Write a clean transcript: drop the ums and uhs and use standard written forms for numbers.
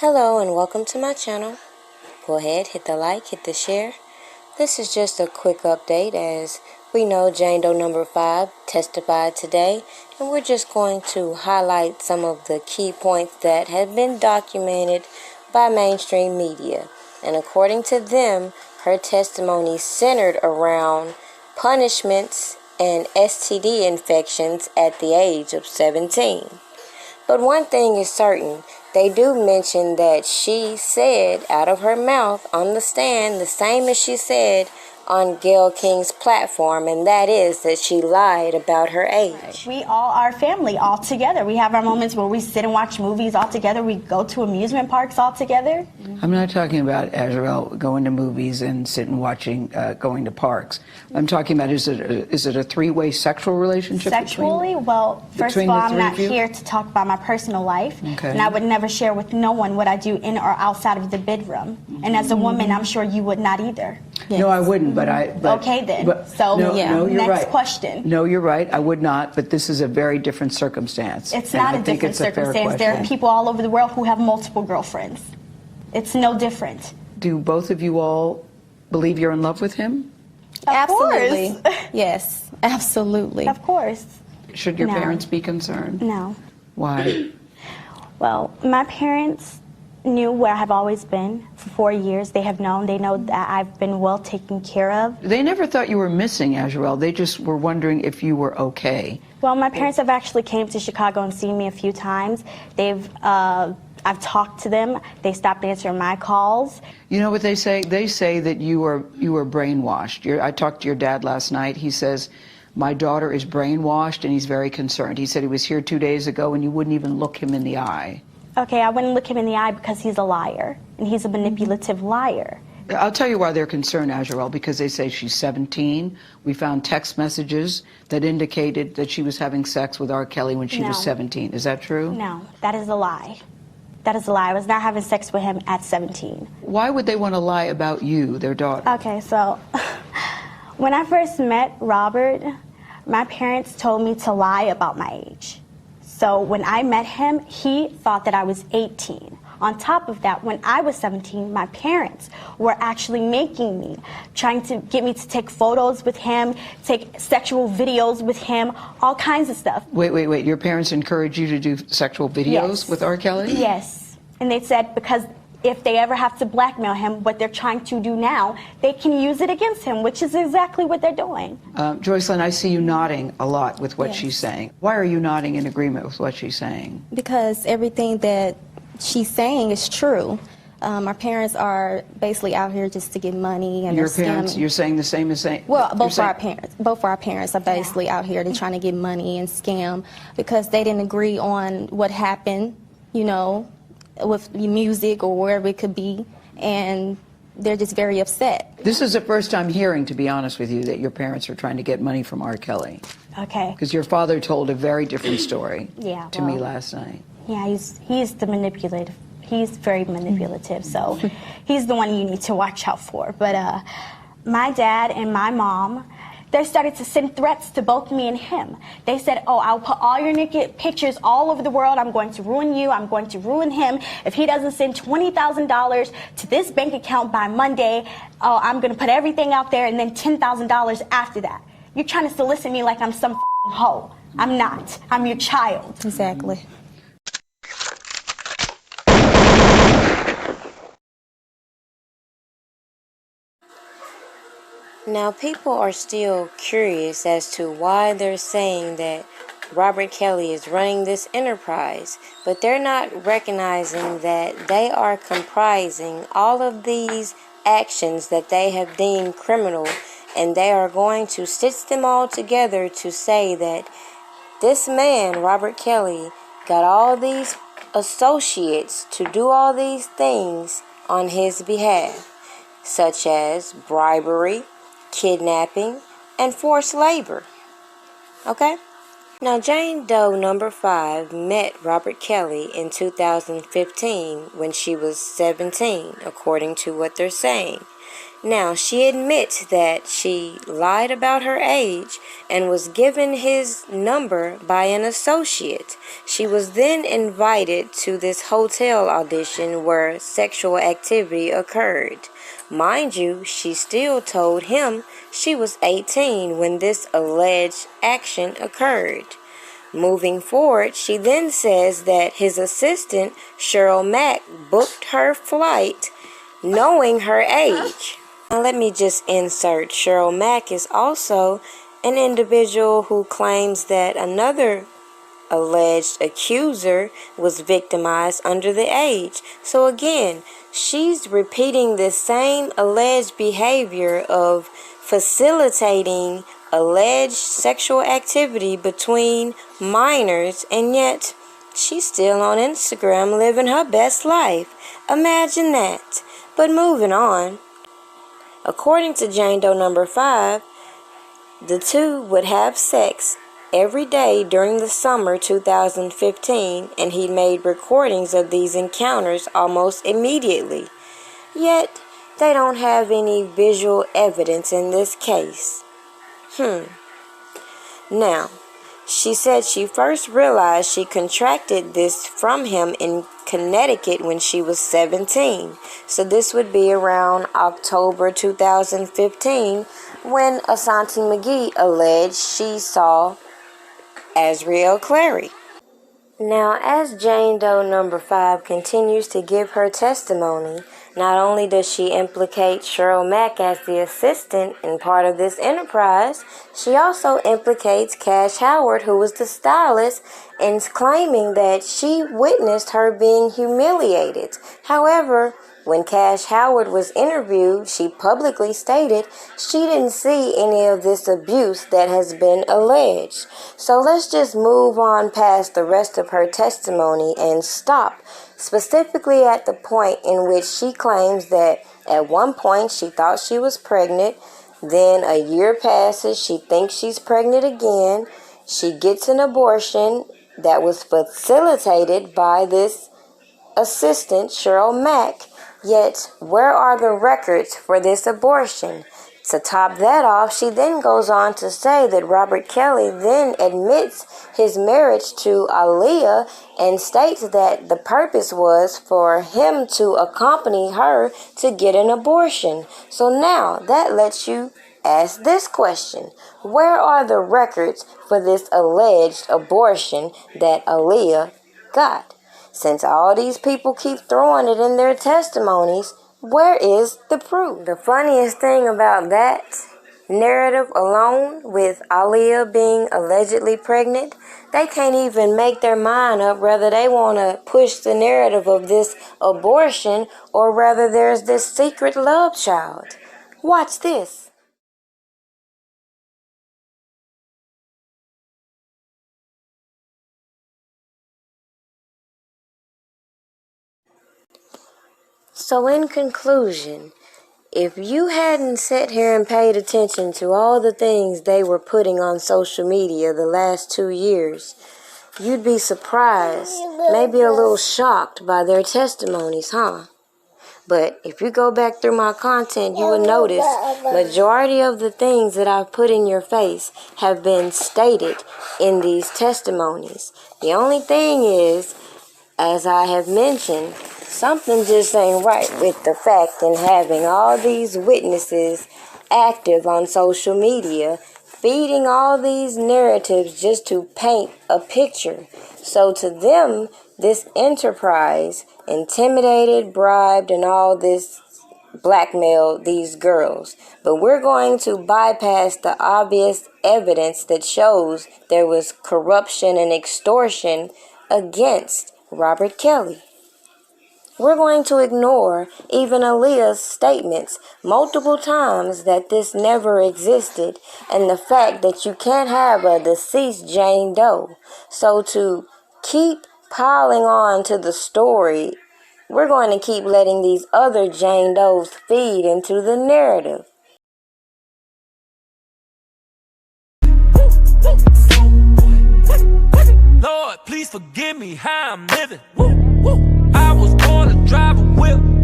Hello and welcome to my channel. Go ahead, hit the like, hit the share. This is just a quick update as we know Jane Doe number 5 testified today, and we're just going to highlight some of the key points that have been documented by mainstream media. And according to them, her testimony centered around punishments and STD infections at the age of 17. But one thing is certain, they do mention that she said out of her mouth on the stand the same as she said on Gayle King's platform, and that is that she lied about her age. We all are family all together. We have our moments where we sit and watch movies all together. We go to amusement parks all together. I'm not talking about, Azriel, going to movies and sitting watching, going to parks. I'm talking about, is it a three-way sexual relationship? Sexually? Well, first of all, I'm not here to talk about my personal life. Okay. And I would never share with no one what I do in or outside of the bedroom. And as a woman, I'm sure you would not either. Yes. No, I wouldn't, okay, then. No, you're next right. question. No, you're right. I would not, but this is a very different circumstance. It's not a different circumstance. There are people all over the world who have multiple girlfriends. It's no different. Do both of you all believe you're in love with him? Absolutely. Yes, absolutely. Of course. Should your parents be concerned? No. Why? Well, my parents knew where I have always been for 4 years. They have known. They know that I've been well taken care of. They never thought you were missing, Azriel. They just were wondering if you were okay. Well, my parents have actually came to Chicago and seen me a few times. I've talked to them. They stopped answering my calls. You know what they say? They say that you were brainwashed. I talked to your dad last night. He says, my daughter is brainwashed, and he's very concerned. He said he was here 2 days ago, and you wouldn't even look him in the eye. Okay, I wouldn't look him in the eye because he's a liar, and he's a manipulative liar. I'll tell you why they're concerned, Azriel, because they say she's 17. We found text messages that indicated that she was having sex with R. Kelly when she was 17. Is that true? No, that is a lie. That is a lie. I was not having sex with him at 17. Why would they want to lie about you, their daughter? Okay, so when I first met Robert, my parents told me to lie about my age. So when I met him, he thought that I was 18. On top of that, when I was 17, my parents were actually making me, trying to get me to take photos with him, take sexual videos with him, all kinds of stuff. Wait. Your parents encouraged you to do sexual videos with R. Kelly? Yes. And they said because if they ever have to blackmail him, what they're trying to do now, they can use it against him, which is exactly what they're doing. Joycelyn, I see you nodding a lot with what she's saying. Why are you nodding in agreement with what she's saying? Because everything that she's saying is true. Our parents are basically out here just to get money, and your they're parents, scamming. you're saying the same as saying? Well, both of our parents are basically out here. They're trying to get money and scam because they didn't agree on what happened, you know, with music or wherever it could be, and they're just very upset. This is the first time hearing, to be honest with you, that your parents are trying to get money from R. Kelly. Okay. Because your father told a very different story to me well, last night. Yeah, he's the manipulative. He's very manipulative, so he's the one you need to watch out for. But my dad and my mom, they started to send threats to both me and him. They said, oh, I'll put all your naked pictures all over the world. I'm going to ruin you. I'm going to ruin him. If he doesn't send $20,000 to this bank account by Monday, oh, I'm going to put everything out there and then $10,000 after that. You're trying to solicit me like I'm some hoe. I'm not. I'm your child. Exactly. Now, people are still curious as to why they're saying that Robert Kelly is running this enterprise, but they're not recognizing that they are comprising all of these actions that they have deemed criminal, and they are going to stitch them all together to say that this man, Robert Kelly, got all these associates to do all these things on his behalf, such as bribery, kidnapping, and forced labor. Okay? Now, Jane Doe number 5 met Robert Kelly in 2015 when she was 17, according to what they're saying. Now, she admits that she lied about her age and was given his number by an associate. She was then invited to this hotel audition where sexual activity occurred. Mind you, she still told him she was 18 when this alleged action occurred. Moving forward, she then says that his assistant, Cheryl Mack, booked her flight knowing her age. Now let me just insert, Cheryl Mack is also an individual who claims that another alleged accuser was victimized under the age. So again, she's repeating the same alleged behavior of facilitating alleged sexual activity between minors, and yet she's still on Instagram living her best life. Imagine that. But moving on, according to Jane Doe number 5, the two would have sex every day during the summer 2015, and he made recordings of these encounters almost immediately. Yet, they don't have any visual evidence in this case. Now, she said she first realized she contracted this from him in Connecticut when she was 17. So this would be around October 2015 when Asante McGee alleged she saw Azriel Clary. Now, as Jane Doe number 5 continues to give her testimony, not only does she implicate Cheryl Mack as the assistant and part of this enterprise, she also implicates Cash Howard, who was the stylist, in claiming that she witnessed her being humiliated. However, when Cash Howard was interviewed, she publicly stated she didn't see any of this abuse that has been alleged. So let's just move on past the rest of her testimony and stop specifically at the point in which she claims that at one point she thought she was pregnant, then a year passes, she thinks she's pregnant again, she gets an abortion that was facilitated by this assistant, Cheryl Mack. Yet, where are the records for this abortion? To top that off, she then goes on to say that Robert Kelly then admits his marriage to Aaliyah and states that the purpose was for him to accompany her to get an abortion. So now, that lets you ask this question. Where are the records for this alleged abortion that Aaliyah got? Since all these people keep throwing it in their testimonies, where is the proof? The funniest thing about that narrative alone, with Aaliyah being allegedly pregnant, they can't even make their mind up whether they want to push the narrative of this abortion or whether there's this secret love child. Watch this. So in conclusion, if you hadn't sat here and paid attention to all the things they were putting on social media the last 2 years, you'd be surprised, maybe a little shocked by their testimonies, huh? But if you go back through my content, you will notice majority of the things that I've put in your face have been stated in these testimonies. The only thing is, as I have mentioned, something just ain't right with the fact in having all these witnesses active on social media, feeding all these narratives just to paint a picture. So to them, this enterprise intimidated, bribed, and all this blackmailed these girls. But we're going to bypass the obvious evidence that shows there was corruption and extortion against Robert Kelly. We're going to ignore even Aaliyah's statements multiple times that this never existed, and the fact that you can't have a deceased Jane Doe. So to keep piling on to the story, we're going to keep letting these other Jane Does feed into the narrative. Lord, please forgive me how I'm living. I was born to drive a whip.